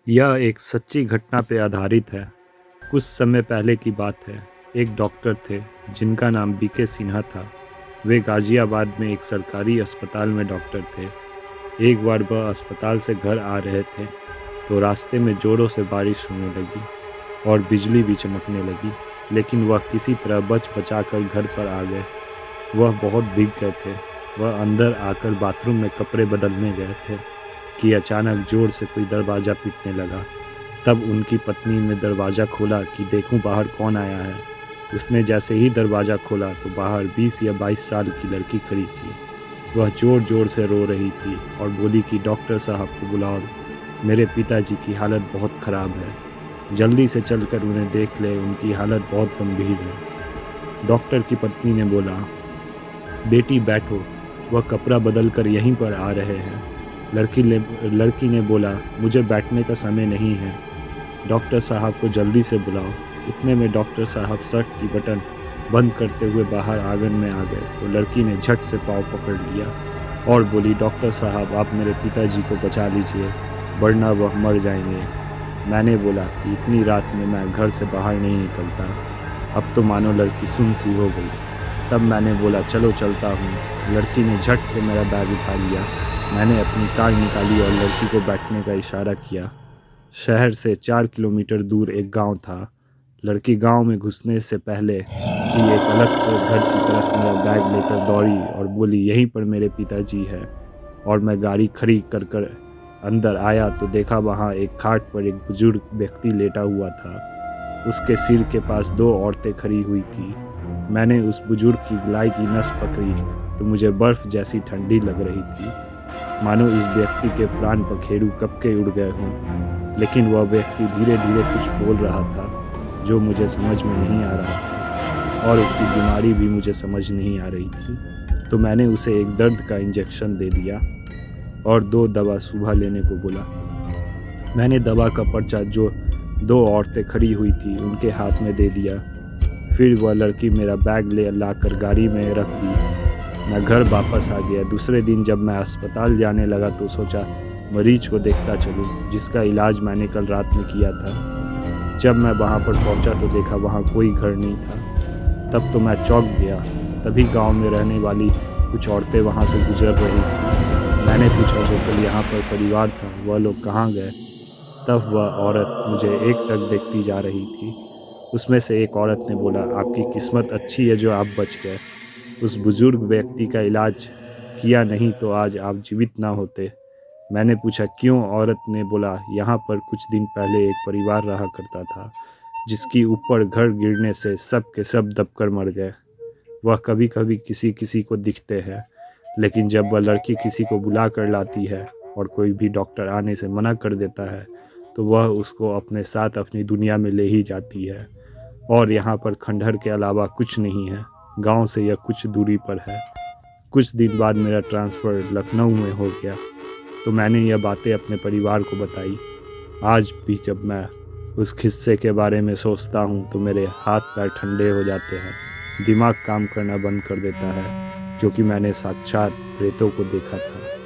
यह एक सच्ची घटना पे आधारित है। कुछ समय पहले की बात है। एक डॉक्टर थे जिनका नाम बीके सिन्हा था। वे गाजियाबाद में एक सरकारी अस्पताल में डॉक्टर थे। एक बार वह अस्पताल से घर आ रहे थे तो रास्ते में ज़ोरों से बारिश होने लगी और बिजली भी चमकने लगी, लेकिन वह किसी तरह बच बचा कर घर पर आ गए। वह बहुत भीग गए थे। वह अंदर आकर बाथरूम में कपड़े बदलने गए थे कि अचानक ज़ोर से कोई दरवाज़ा पीटने लगा। तब उनकी पत्नी ने दरवाज़ा खोला कि देखूं बाहर कौन आया है। उसने जैसे ही दरवाज़ा खोला तो बाहर 20 या 22 साल की लड़की खड़ी थी। वह ज़ोर ज़ोर से रो रही थी और बोली कि डॉक्टर साहब को बुलाओ, मेरे पिताजी की हालत बहुत ख़राब है, जल्दी से चलकर उन्हें देख ले, उनकी हालत बहुत गंभीर है। डॉक्टर की पत्नी ने बोला, बेटी बैठो, वह कपड़ा बदल कर यहीं पर आ रहे हैं। लड़की ने बोला, मुझे बैठने का समय नहीं है, डॉक्टर साहब को जल्दी से बुलाओ। इतने में डॉक्टर साहब शर्ट की बटन बंद करते हुए बाहर आंगन में आ गए तो लड़की ने झट से पाँव पकड़ लिया और बोली, डॉक्टर साहब आप मेरे पिताजी को बचा लीजिए, वरना वह मर जाएंगे। मैंने बोला कि इतनी रात में मैं घर से बाहर नहीं निकलता। अब तो मानो लड़की सुन्न सी हो गई। तब मैंने बोला, चलो चलता हूँ। लड़की ने झट से मेरा बैग उठा लिया। मैंने अपनी कार निकाली और लड़की को बैठने का इशारा किया। शहर से 4 किलोमीटर दूर एक गांव था। लड़की गांव में घुसने से पहले ही एक अलग घर की तरफ मेरा बैग लेकर दौड़ी और बोली, यहीं पर मेरे पिताजी है। और मैं गाड़ी खड़ी कर अंदर आया तो देखा वहाँ एक खाट पर एक बुजुर्ग व्यक्ति लेटा हुआ था। उसके सिर के पास 2 औरतें खड़ी हुई थी। मैंने उस बुजुर्ग की गलाई की नस पकड़ी तो मुझे बर्फ़ जैसी ठंडी लग रही थी, मानो इस व्यक्ति के प्राण पखेरु कब के उड़ गए हों। लेकिन वह व्यक्ति धीरे धीरे कुछ बोल रहा था जो मुझे समझ में नहीं आ रहा था और उसकी बीमारी भी मुझे समझ नहीं आ रही थी। तो मैंने उसे एक दर्द का इंजेक्शन दे दिया और 2 दवा सुबह लेने को बोला। मैंने दवा का पर्चा जो 2 औरतें खड़ी हुई थी उनके हाथ में दे दिया। फिर वह लड़की मेरा बैग ले लाकर गाड़ी में रख दी। मैं घर वापस आ गया। दूसरे दिन जब मैं अस्पताल जाने लगा तो सोचा मरीज को देखता चलूं, जिसका इलाज मैंने कल रात में किया था। जब मैं वहां पर पहुंचा तो देखा वहां कोई घर नहीं था। तब तो मैं चौंक गया। तभी गांव में रहने वाली कुछ औरतें वहां से गुजर रही थी। मैंने पूछा जो कल यहाँ पर परिवार था वह लोग कहाँ गए। तब वह औरत मुझे एकटक देखती जा रही थी। उसमें से एक औरत ने बोला, आपकी किस्मत अच्छी है जो आप बच गए। उस बुजुर्ग व्यक्ति का इलाज किया नहीं तो आज आप जीवित ना होते। मैंने पूछा क्यों? औरत ने बोला, यहाँ पर कुछ दिन पहले एक परिवार रहा करता था जिसकी ऊपर घर गिरने से सब के सब दबकर मर गए। वह कभी कभी किसी किसी को दिखते हैं, लेकिन जब वह लड़की किसी को बुला कर लाती है और कोई भी डॉक्टर आने से मना कर देता है तो वह उसको अपने साथ अपनी दुनिया में ले ही जाती है। और यहाँ पर खंडहर के अलावा कुछ नहीं है। गांव से यह कुछ दूरी पर है। कुछ दिन बाद मेरा ट्रांसफ़र लखनऊ में हो गया तो मैंने यह बातें अपने परिवार को बताई। आज भी जब मैं उस किस्से के बारे में सोचता हूँ तो मेरे हाथ पैर ठंडे हो जाते हैं, दिमाग काम करना बंद कर देता है, क्योंकि मैंने साक्षात प्रेतों को देखा था।